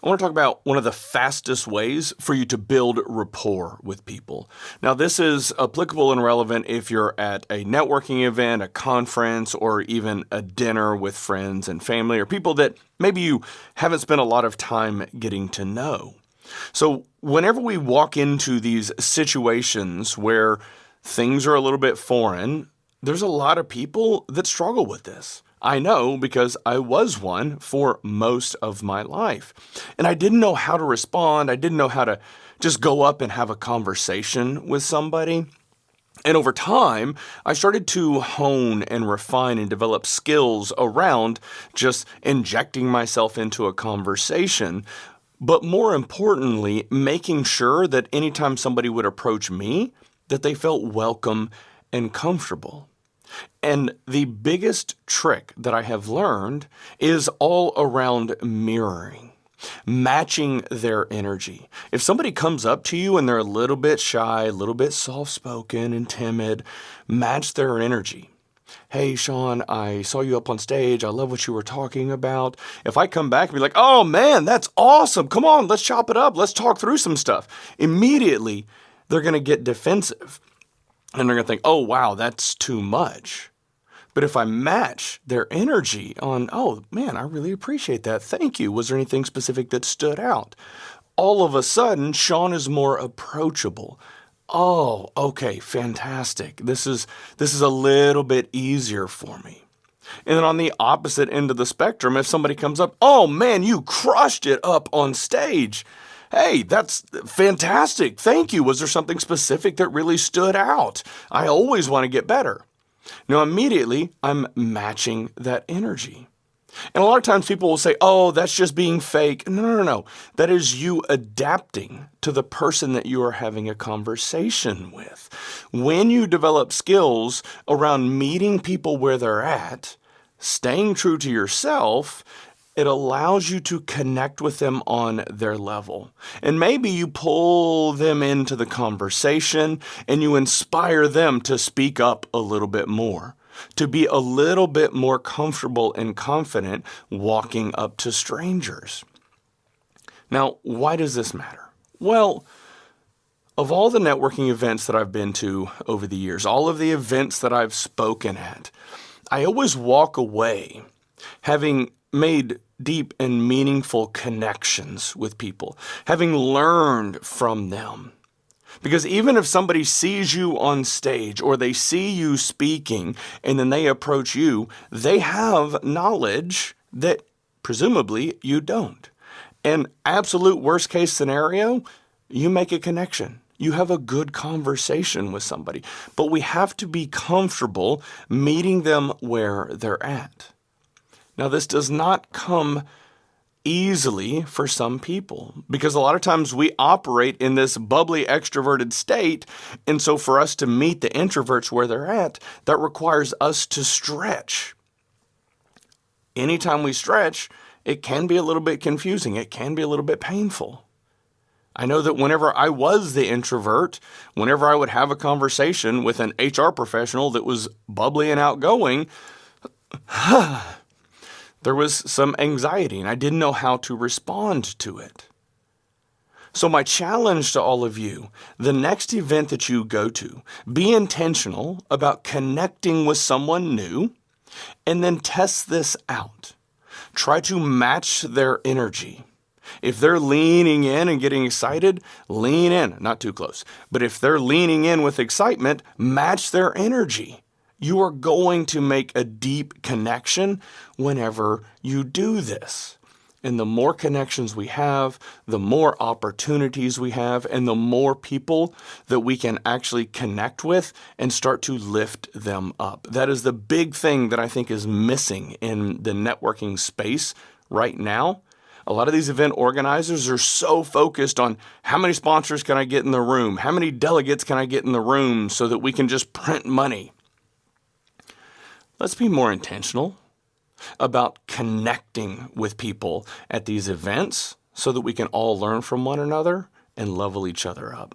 I want to talk about one of the fastest ways for you to build rapport with people. Now, this is applicable and relevant if you're at a networking event, a conference, or even a dinner with friends and family, or people that maybe you haven't spent a lot of time getting to know. So whenever we walk into these situations where things are a little bit foreign, there's a lot of people that struggle with this. I know because I was one for most of my life. And I didn't know how to respond. I didn't know how to just go up and have a conversation with somebody. And over time, I started to hone and refine and develop skills around just injecting myself into a conversation. But more importantly, making sure that anytime somebody would approach me, that they felt welcome and comfortable. And the biggest trick that I have learned is all around mirroring, matching their energy. If somebody comes up to you and they're a little bit shy, a little bit soft-spoken and timid, match their energy. Hey, Sean, I saw you up on stage. I love what you were talking about. If I come back and be like, oh man, that's awesome. Come on, let's chop it up. Let's talk through some stuff. Immediately, they're going to get defensive. And they're going to think, oh, wow, that's too much. But if I match their energy on, oh, man, I really appreciate that. Thank you. Was there anything specific that stood out? All of a sudden, Sean is more approachable. Oh, okay, fantastic. This is a little bit easier for me. And then on the opposite end of the spectrum, if somebody comes up, oh, man, you crushed it up on stage. Hey, that's fantastic. Thank you. Was there something specific that really stood out? I always want to get better. Now, immediately, I'm matching that energy. And a lot of times people will say, oh, that's just being fake. No. That is you adapting to the person that you are having a conversation with. When you develop skills around meeting people where they're at, staying true to yourself, it allows you to connect with them on their level. And maybe you pull them into the conversation and you inspire them to speak up a little bit more, to be a little bit more comfortable and confident walking up to strangers. Now, why does this matter? Well, of all the networking events that I've been to over the years, all of the events that I've spoken at, I always walk away having made deep and meaningful connections with people, having learned from them. Because even if somebody sees you on stage or they see you speaking and then they approach you, they have knowledge that presumably you don't. And absolute worst case scenario, you make a connection. You have a good conversation with somebody. But we have to be comfortable meeting them where they're at. Now, this does not come easily for some people because a lot of times we operate in this bubbly, extroverted state. And so for us to meet the introverts where they're at, that requires us to stretch. Anytime we stretch, it can be a little bit confusing. It can be a little bit painful. I know that whenever I was the introvert, whenever I would have a conversation with an HR professional that was bubbly and outgoing, there was some anxiety and I didn't know how to respond to it. So my challenge to all of you, the next event that you go to, be intentional about connecting with someone new and then test this out. Try to match their energy. If they're leaning in and getting excited, lean in, not too close. But if they're leaning in with excitement, match their energy. You are going to make a deep connection whenever you do this. And the more connections we have, the more opportunities we have, and the more people that we can actually connect with and start to lift them up. That is the big thing that I think is missing in the networking space right now. A lot of these event organizers are so focused on how many sponsors can I get in the room? How many delegates can I get in the room so that we can just print money? Let's be more intentional about connecting with people at these events so that we can all learn from one another and level each other up.